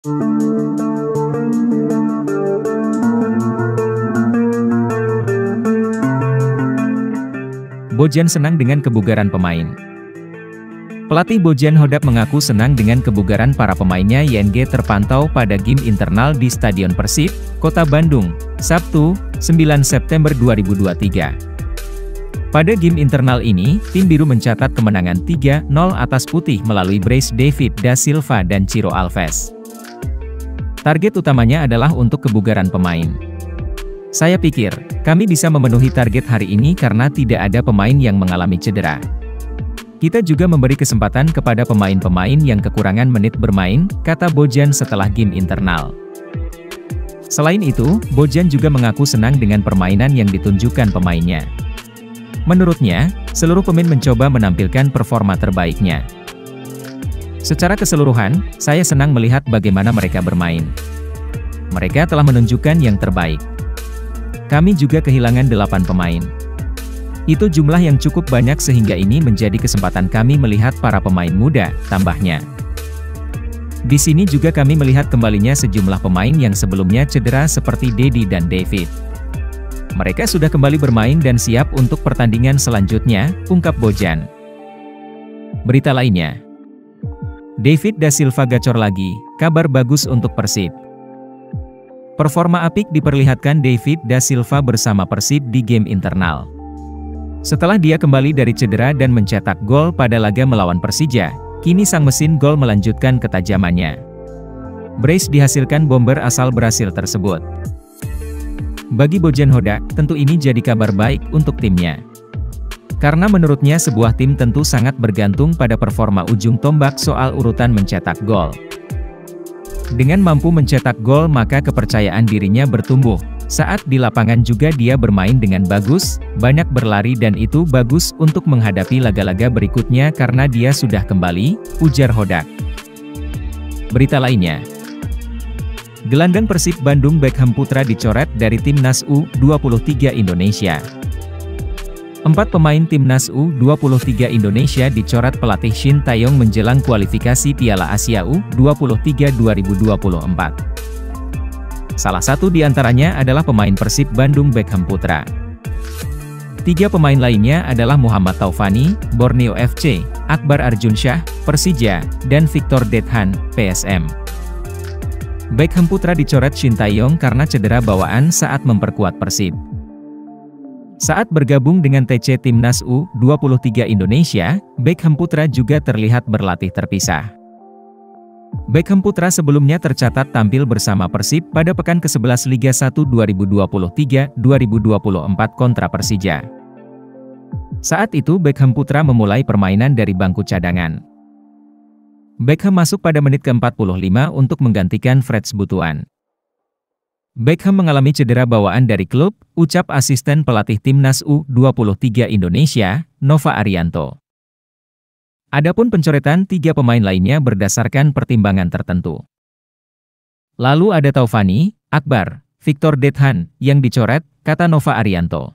Bojan senang dengan kebugaran pemain. Pelatih Bojan Hodak mengaku senang dengan kebugaran para pemainnya. YNG terpantau pada game internal di Stadion Persib, Kota Bandung, Sabtu, 9 September 2023. Pada game internal ini, tim biru mencatat kemenangan 3-0 atas putih melalui brace David da Silva dan Ciro Alves. Target utamanya adalah untuk kebugaran pemain. Saya pikir, kami bisa memenuhi target hari ini karena tidak ada pemain yang mengalami cedera. Kita juga memberi kesempatan kepada pemain-pemain yang kekurangan menit bermain, kata Bojan setelah game internal. Selain itu, Bojan juga mengaku senang dengan permainan yang ditunjukkan pemainnya. Menurutnya, seluruh pemain mencoba menampilkan performa terbaiknya. Secara keseluruhan, saya senang melihat bagaimana mereka bermain. Mereka telah menunjukkan yang terbaik. Kami juga kehilangan 8 pemain. Itu jumlah yang cukup banyak sehingga ini menjadi kesempatan kami melihat para pemain muda, tambahnya. Di sini juga kami melihat kembalinya sejumlah pemain yang sebelumnya cedera seperti Dedi dan David. Mereka sudah kembali bermain dan siap untuk pertandingan selanjutnya, ungkap Bojan. Berita lainnya. David da Silva gacor lagi, kabar bagus untuk Persib. Performa apik diperlihatkan David da Silva bersama Persib di game internal. Setelah dia kembali dari cedera dan mencetak gol pada laga melawan Persija, kini sang mesin gol melanjutkan ketajamannya. Brace dihasilkan bomber asal Brasil tersebut. Bagi Bojan Hodak, tentu ini jadi kabar baik untuk timnya. Karena menurutnya sebuah tim tentu sangat bergantung pada performa ujung tombak soal urutan mencetak gol. Dengan mampu mencetak gol maka kepercayaan dirinya bertumbuh. Saat di lapangan juga dia bermain dengan bagus, banyak berlari dan itu bagus untuk menghadapi laga-laga berikutnya karena dia sudah kembali, ujar Hodak. Berita lainnya. Gelandang Persib Bandung Beckham Putra dicoret dari Timnas U23 Indonesia. 4 pemain Timnas U23 Indonesia dicoret pelatih Shin Taeyong menjelang kualifikasi Piala Asia U23 2024. Salah satu di antaranya adalah pemain Persib Bandung Beckham Putra. 3 pemain lainnya adalah Muhammad Taufani, Borneo FC, Akbar Arjunsyah, Persija, dan Victor Dethan, PSM. Beckham Putra dicoret Shin Taeyong karena cedera bawaan saat memperkuat Persib. Saat bergabung dengan TC Timnas U23 Indonesia, Beckham Putra juga terlihat berlatih terpisah. Beckham Putra sebelumnya tercatat tampil bersama Persib pada pekan ke-11 Liga 1 2023-2024 kontra Persija. Saat itu Beckham Putra memulai permainan dari bangku cadangan. Beckham masuk pada menit ke-45 untuk menggantikan Freds Butuan. Beckham mengalami cedera bawaan dari klub, ucap asisten pelatih Timnas U23 Indonesia, Nova Arianto. Adapun pencoretan 3 pemain lainnya berdasarkan pertimbangan tertentu. Lalu ada Taufani, Akbar, Victor Dethan, yang dicoret, kata Nova Arianto.